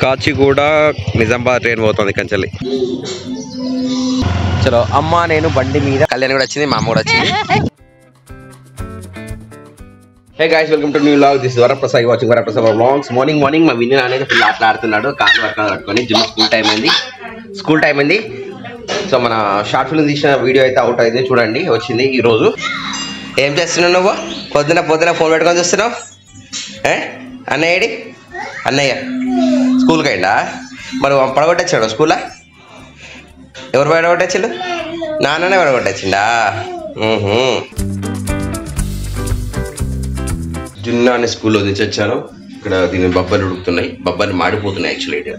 Kachiguda Nizamabad train పోతుంది కంచెల్లి. చలో అమ్మ నేను బండి మీద, కళ్యాణ్ కూడా వచ్చింది, మా అమ్మ కూడా వచ్చింది. Hey guys, welcome to new vlog. This Varaprasad watching Varaprasad vlogs. Morning మా విన్నీ అనేది ఫుల్ ఆటలాడుతున్నాడు, కాళ్ళు వర్క్ కట్టుకొని. జిమ్ స్కూల్ టైం అయింది. సో మన షార్ట్ ఫిల్మ్ తీసిన వీడియో అయితే అవుట్ అయింది, చూడండి వచ్చింది ఈరోజు. ఏం చేస్తున్నావు నువ్వు? పొద్దున ఫోన్ పెట్టుకొని చూస్తున్నావు. అన్నయ్య స్కూల్కి అయిందా? మరి పడగొట్టచ్చాడు స్కూల్లో? ఎవరు పడగొట్టచ్చిండు? నాన్ననే పడగొట్టచ్చిండా? జున్ను అనే స్కూల్లో తెచ్చొచ్చాను. ఇక్కడ దీని బొబ్బలు ఉడుకుతున్నాయి, బొబ్బలు మాడిపోతున్నాయి యాక్చువల్లీ.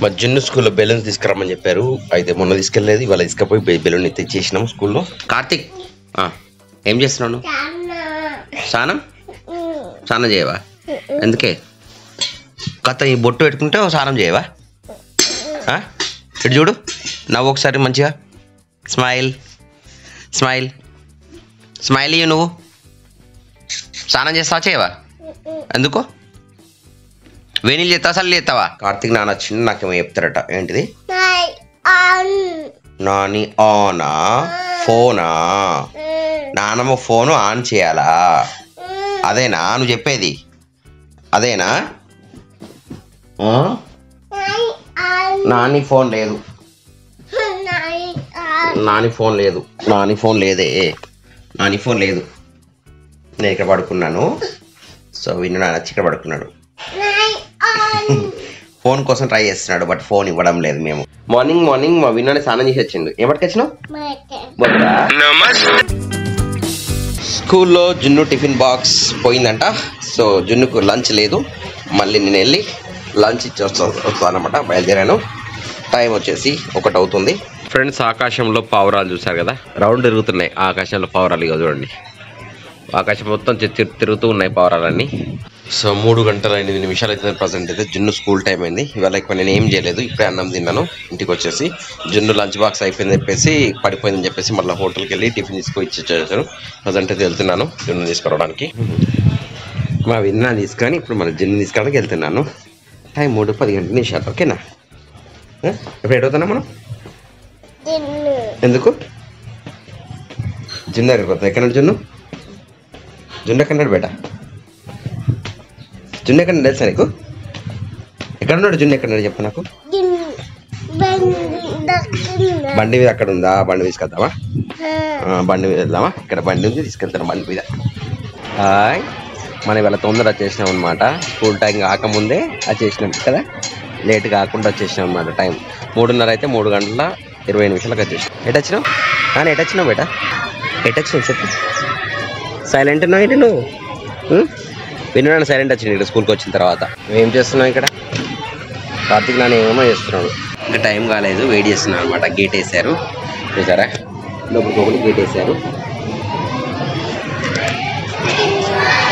మా జున్ను స్కూల్లో బెలూన్స్ తీసుకురమ్మని చెప్పారు, అయితే మొన్న తీసుకెళ్ళలేదు, ఇవాళ తీసుకపోయి బెలూన్ తెచ్చేసినాం స్కూల్లో. కార్తిక్ ఏం చేస్తున్నావు? స్నానం చేయవా? ఎందుకే కథ ఈ బొట్టు పెట్టుకుంటే స్నానం చేయవా? ఇటు చూడు, నవ్వు ఒకసారి మంచిగా. స్మైల్ ఇయ్యి. నువ్వు స్నానం చేస్తావా చేయవా? ఎందుకో వేణీలు చేస్తావా చల్లి చేస్తావా? కార్తీక్ నాన్న చిన్న నాకేమో చెప్తారట. ఏంటిది? నాని ఆనా ఫోనా? నానమ్మ ఫోను ఆన్ చేయాలా? అదేనా నువ్వు చెప్పేది? అదేనా? నాని ఫోన్ లేదు, నాని ఫోన్ లేదే. నేను ఇక్కడ పడుకున్నాను. సో విన్ను నాన్న వచ్చి ఇక్కడ పడుకున్నాడు. ఫోన్ కోసం ట్రై చేస్తున్నాడు, బట్ ఫోన్ ఇవ్వడం లేదు. మేము మార్నింగ్ మా విన్నాని స్నానం చేసి వచ్చిండు. ఏం పట్టుకొచ్చినావు? స్కూల్లో జున్ను టిఫిన్ బాక్స్ పోయిందంట. సో జున్నుకు లంచ్ లేదు, మళ్ళీ నేను వెళ్ళి లంచ్ ఇచ్చి వస్తానమాట. బయలుదేరాను. టైం వచ్చేసి 1 అవుతుంది. ఫ్రెండ్స్, ఆకాశంలో పావురాలు చూసారు కదా, రౌండ్ తిరుగుతున్నాయి ఆకాశంలో పావురాలు. ఇక చూడండి, ఆకాశం మొత్తం తిరుగుతూ ఉన్నాయి పావురాలన్నీ. సో 3 గంటల 8 నిమిషాలు అయితే ప్రజెంట్ అయితే జున్ను స్కూల్ టైం అయింది. ఇవాళ ఎక్కువ నేను ఏం చేయలేదు, ఇప్పుడే అన్నం తిన్నాను. ఇంటికి వచ్చేసి జున్ను లంచ్ బాక్స్ అయిపోయింది చెప్పేసి, పడిపోయిందని చెప్పేసి మళ్ళీ హోటల్కి వెళ్ళి టిఫిన్ తీసుకొని ఇచ్చేసాను. ప్రజెంట్ అయితే వెళ్తున్నాను జున్ను తీసుకురావడానికి. మా విన్నా తీసుకొని ఇప్పుడు మన జున్ను తీసుకోవడానికి వెళ్తున్నాను. టైం 3:10 ఓకేనా? ఎప్పుడు ఎడుగుతున్నా మనం? ఎందుకు జున్ను దగ్గరికి ఎక్కడున్నాడు? జున్ను ఎక్కడున్నాడు బేట? జున్ను ఎక్కడ తెలుసా నీకు? ఎక్కడున్నాడు జున్ను? ఎక్కడున్నాడు చెప్పు నాకు. బండి మీద అక్కడ ఉందా? బండి తీసుకెళ్తావా? బండి మీద వెళ్దామా? ఇక్కడ బండి ఉంది, తీసుకెళ్తాను బండి మీద. మనం ఇవాళ తొందర వచ్చేసినాం అనమాట. స్కూల్ టైం కాకముందే వచ్చేసినాం కదా, లేట్ కాకుండా వచ్చేసినాం అనమాట. టైం 3:30 అయితే 3:20 వచ్చేసినాం. ఎటొచ్చినావు బేట? ఎటొచ్చినావు చెప్పు. సైలెంట్ ఉన్నావు ఏంటి నువ్వు? విన్నాను సైలెంట్ వచ్చింది ఇక్కడ స్కూల్కి వచ్చిన తర్వాత. ఏం చేస్తున్నావు ఇక్కడ? కార్తీక్ నాన్న ఏమేమో చేస్తున్నాడు. ఇంకా టైం కాలేదు, వెయిట్ చేస్తున్నాను అనమాట. గేట్ వేసారు చూసారా, లోపలికి గేట్ వేసారు.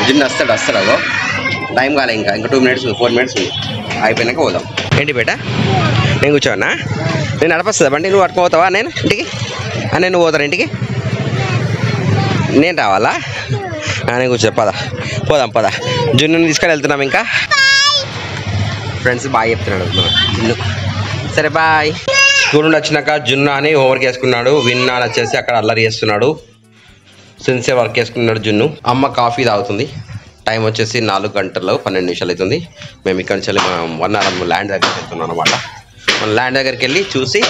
జున్ను వస్తాడు. టైం కాలే, ఇంకా 2 minutes 4 minutes ఉంది. అయిపోయినాక పోదాం. ఏంటి బేట? నేను కూర్చోవన్నా? నేను నడపస్తుందా బండి? నువ్వు పట్టుకుపోతావా? నేను ఇంటికి నేను పోతాను ఇంటికి. నేను రావాలా? నేను కూర్చో. పోదాం. జున్నుని తీసుకొని వెళ్తున్నాం. ఇంకా ఫ్రెండ్స్ బాగా చెప్తున్నాడు జున్ను. సరే బాయ్. స్కూల్ నుండి వచ్చినాక జున్ను అని హోంవర్క్ వేసుకున్నాడు. విన్నా వచ్చేసి అక్కడ అల్లరి చేస్తున్నాడు. సిన్సియర్ వర్క్ వేసుకున్నాడు జున్ను. అమ్మ కాఫీ తాగుతుంది. టైం వచ్చేసి 4 గంటలు 12 నిమిషాలు అవుతుంది. మేము ఇక్కడ నుంచి వన్నారం ల్యాండ్ దగ్గరికి వెళ్తున్నాం అనమాట. మన ల్యాండ్ దగ్గరికి వెళ్ళి చూసి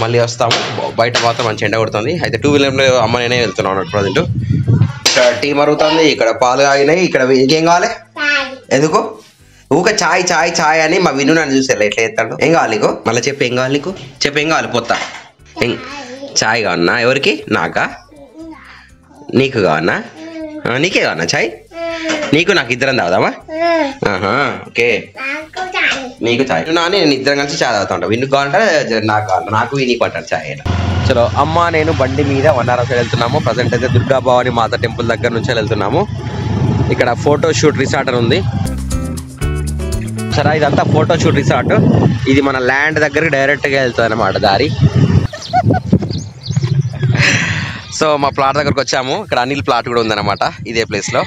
మళ్ళీ వస్తాము. బయట మాత్రం మంచి ఎండ కొడుతుంది. అయితే 2 వీలర్లో అమ్మ నేనే వెళ్తున్నాం అన్నట్టు. ప్రజెంట్ ఇక్కడ టీ మరుగుతుంది, ఇక్కడ పాలు కాగినాయి. ఇక్కడ ఇంకేం కావాలి? ఎందుకు ఊక చాయ్ అని మా విన్ను నన్ను చూసారు ఎట్లా చేస్తాడు. ఏం కావాలి నీకు? మళ్ళీ చెప్పు, ఏం కావాలి నీకు? చెప్పు, ఏం కావాలి? పోతా. చాయ్ కావన్నా? ఎవరికి? నాకా? నీకు కావన్నా? నీకే కావన్నా చాయ్? నీకు నాకు ఇద్దరం తాగుదామా? ఓకే, నీకు చాయ్, నేను ఇద్దరం కలిసి చాయ్ తాగుతా ఉంటాం. విన్ను కావాలంటే నాకు కావాలి, నాకు నీకు అంటారు చాయ్. చలో అమ్మ నేను బండి మీద వన్నారం సైడ్ వెళ్తున్నాము. ప్రజెంట్ అయితే దుర్గా భవాని మాత టెంపుల్ దగ్గర నుంచి వెళ్తున్నాము. ఇక్కడ ఫోటోషూట్ రిసార్ట్ అని ఉంది. సరే, ఇదంతా ఫోటోషూట్ రిసార్ట్. ఇది మన ల్యాండ్ దగ్గరికి డైరెక్ట్గా వెళ్తుంది అన్నమాట దారి. సో సో మా ప్లాట్ దగ్గరకు వచ్చాము. ఇక్కడ అనిల్ ప్లాట్ కూడా ఉందన్నమాట ఇదే ప్లేస్ లో.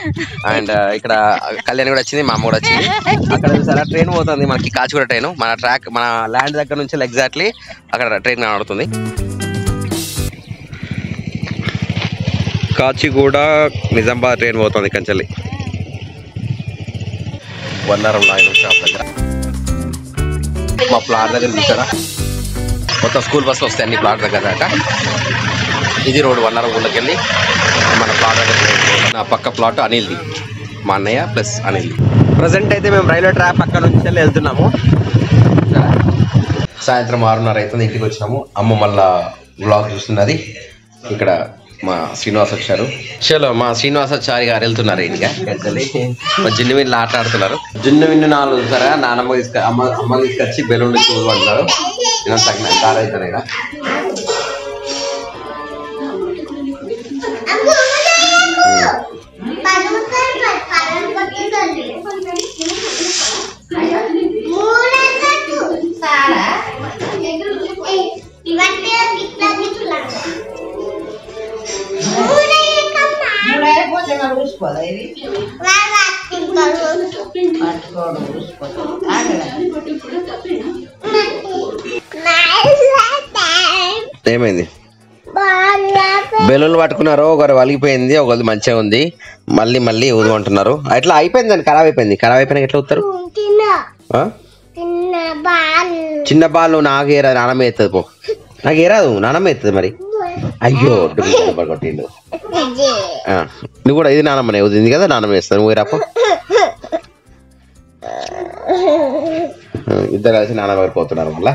అండ్ ఇక్కడ కళ్యాణ్ కూడా వచ్చింది, మా అమ్మ కూడా వచ్చింది. అక్కడ చూసారా ట్రైన్ పోతుంది మనకి, కాచిగూడ ట్రైన్. మన ల్యాండ్ దగ్గర నుంచి ఎగ్జాక్ట్లీ అక్కడ ట్రైన్ కనబడుతుంది. కాచిగూడ నిజామాబాద్ ట్రైన్ పోతుంది కంచెల్లి. వన్నారం లాయన్ షాప్ దగ్గర మా ప్లాట్ దగ్గర చూసారా మొత్తం స్కూల్ బస్సులు వస్తాయి అన్ని ప్లాట్ దగ్గర దాకా. ఇది రోడ్ వన్నారం ఊళ్ళకి వెళ్ళి మన ప్లాట్ దగ్గర. నా పక్క ప్లాట్ అనిల్ది, మా అన్నయ్య ప్లస్ అనిల్ది. ప్రజెంట్ అయితే మేము రైల్వే ట్రాక్ పక్క నుంచి వెళ్ళి వెళ్తున్నాము. సాయంత్రం 6:30 అవుతుంది, ఇంటికి వచ్చినాము. అమ్మ మళ్ళా వ్లాగ్ చూస్తున్నది. ఇక్కడ మా శ్రీనివాస్ వచ్చారు. చలో మా శ్రీనివాసాచారి గారు వెళ్తున్నారు ఇంటిగా. మా జున్ను విన్లు ఆటలాడుతున్నారు. జున్ను విన్ను 4 చూసారా, నానమ్మ అమ్మ తీసుకొచ్చి బెలూన్ చూడబడుతున్నారు. నేను తగిన కాలు అవుతాను ఇక. ఏమైంది? బెలూన్లు పట్టుకున్నారు, ఒకరు వలిగిపోయింది, ఒకరు మంచిగా ఉంది. మళ్ళీ ఊదుకుంటున్నారు. అట్లా అయిపోయింది, దాన్ని ఖరాబ్ అయిపోయింది. ఖరాబ్ అయిపోయినా ఎట్లా ఊతారు? చిన్న బాల్ నాకు ఏరాదు, నానమ్మ ఎత్తది. పో, నాకు ఏరాదు, నానమ్మ ఎత్తది. మరి అయ్యో కొట్టిండు. నువ్వు కూడా ఇది నానమ్మనే ఊదింది కదా, నానమ్మ వేస్తాను. నువ్వు రాపో. ఇద్దరు కలిసి నానమ్మ పోతున్నారు మళ్ళా.